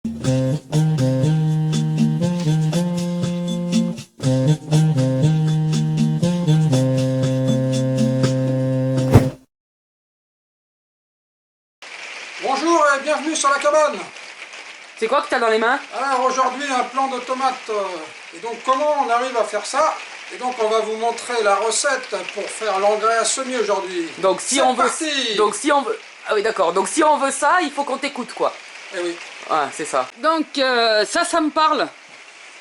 Bonjour et bienvenue sur la cabane. C'est quoi que tu as dans les mains? Alors aujourd'hui un plant de tomates. Et donc comment on arrive à faire ça? Et donc on va vous montrer la recette pour faire l'engrais à semis aujourd'hui. Donc si on veut, ah oui d'accord. Donc si on veut ça, il faut qu'on t'écoute quoi. Eh oui. Ouais, c'est ça. Donc ça me parle.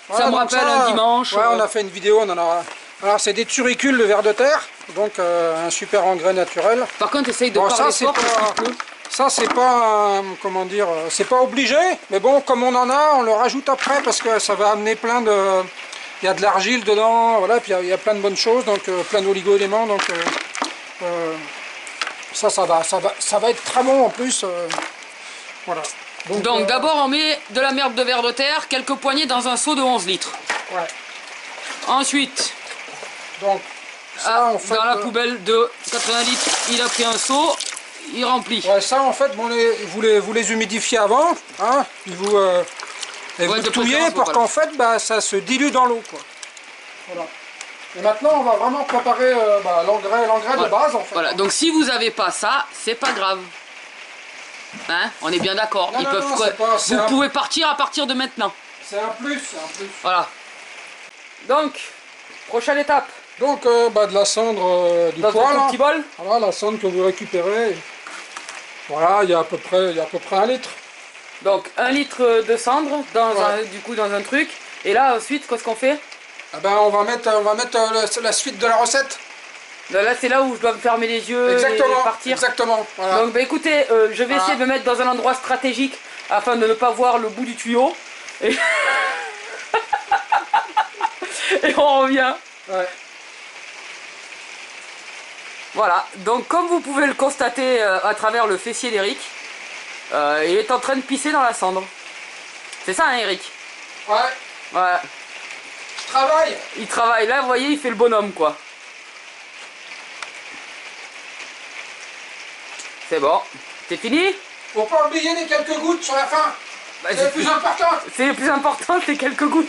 Voilà, ça me rappelle un dimanche. Ouais, on a fait une vidéo. Alors c'est des turicules de vers de terre, donc un super engrais naturel. Par contre, essaye de Bon, parler ça, fort parce qu'il pleut. Ça c'est pas, comment dire, c'est pas obligé, mais bon, comme on en a, on le rajoute après parce que ça va amener plein de... Il y a de l'argile dedans, voilà, puis il y a plein de bonnes choses, donc plein d'oligo-éléments, donc ça va être très bon en plus, voilà. Donc d'abord on met de la merde de vers de terre, quelques poignées dans un seau de 11 litres. Ouais. Ensuite, Donc, ça, en fait, dans la poubelle de 80 litres, il a pris un seau, il remplit. Ouais, ça en fait, bon, vous les humidifiez avant, hein, et vous touillez pour qu'en fait, bah, ça se dilue dans l'eau, quoi. Voilà. Et maintenant, on va vraiment préparer l'engrais de base, en fait. Voilà, donc si vous n'avez pas ça, c'est pas grave. Hein? On est bien d'accord. Vous pouvez partir à partir de maintenant. C'est un plus, c'est un plus. Voilà. Donc, prochaine étape. Donc, de la cendre du poêle. Dans un petit bol. Voilà, la cendre que vous récupérez. Voilà, il y a à peu près 1 litre. Donc, 1 litre de cendre dans dans un truc. Et là, ensuite, qu'est-ce qu'on fait? Ah ben, on va mettre la suite de la recette. Là, c'est là où je dois me fermer les yeux et partir. Exactement. Voilà. Donc, écoutez, je vais essayer de me mettre dans un endroit stratégique afin de ne pas voir le bout du tuyau. Et, et on revient. Ouais. Voilà. Donc, comme vous pouvez le constater à travers le fessier d'Eric, il est en train de pisser dans la cendre. C'est ça, hein, Eric? Ouais. Ouais. Je travaille. Il travaille. Là, vous voyez, il fait le bonhomme, quoi. C'est bon. C'est fini? Faut pas oublier les quelques gouttes sur la fin. Bah, c'est le plus important. C'est le plus important, c'est quelques gouttes.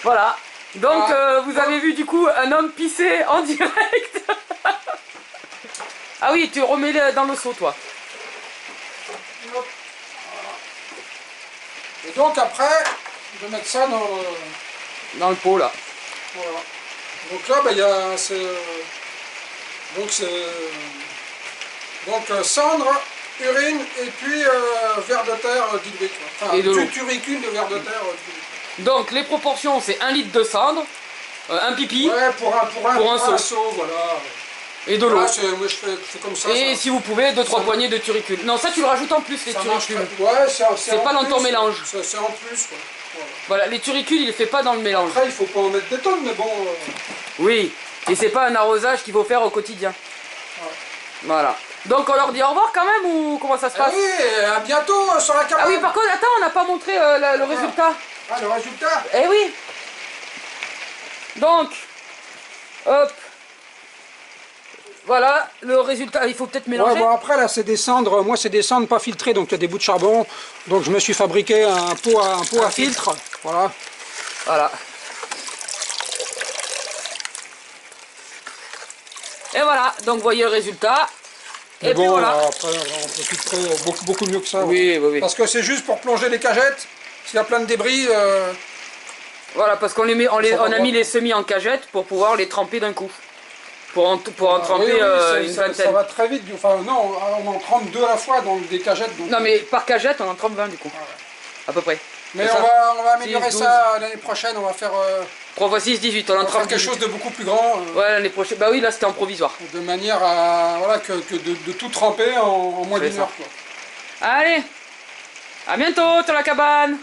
Voilà. Donc, vous avez vu, du coup, un homme pisser en direct. Ah oui, tu remets dans le seau, toi. Et donc après, je vais mettre ça dans le pot, là. Voilà. Donc là, il y a... Donc cendre, urine et puis vers de terre dilué. Enfin, et de l'eau. Turicule de vers de terre dilué. Donc les proportions, c'est 1 litre de cendre, un pipi, ouais, pour un seau, voilà. Et de l'eau. Moi je fais comme ça. Et si vous pouvez, 2-3 poignées de turicule. Non, ça tu le rajoutes en plus, les turicules. Ouais, c'est pas dans ton mélange. C'est en plus, quoi. Voilà, les turicules, il les fait pas dans le mélange. Après, il faut pas en mettre des tonnes, mais bon... Oui, et c'est pas un arrosage qu'il faut faire au quotidien. Ouais. Voilà. Donc on leur dit au revoir quand même, ou comment ça se passe? Oui, à bientôt sur la cabane. Ah oui, par contre, attends, on n'a pas montré le résultat. Ah, le résultat? Eh oui. Donc, hop. Voilà, le résultat, il faut peut-être mélanger. Ouais, bon après là c'est des cendres, moi c'est des cendres pas filtrées, donc il y a des bouts de charbon. Donc je me suis fabriqué un pot à filtre. Voilà. Voilà. Et voilà, donc vous voyez le résultat. Et bon, puis voilà. Après on peut filtrer beaucoup mieux que ça. Oui, oui, oui. Parce que c'est juste pour plonger les cagettes. S'il y a plein de débris. Voilà, parce qu'on a mis les semis en cagette pour pouvoir les tremper d'un coup. Pour en tremper une vingtaine. Ça va très vite. Enfin non, on en trempe 2 à la fois dans des cagettes. Donc... Non mais par cagette on en trempe 20 du coup. Ah ouais. À peu près. Mais on va améliorer 6, ça l'année prochaine, on va faire... 3 x 6, 18, on en trempe quelque chose de beaucoup plus grand. Ouais, l'année prochaine. Bah oui, là c'était en provisoire. De manière à voilà, de tout tremper en moins d'1 heure. Allez, à bientôt sur la cabane.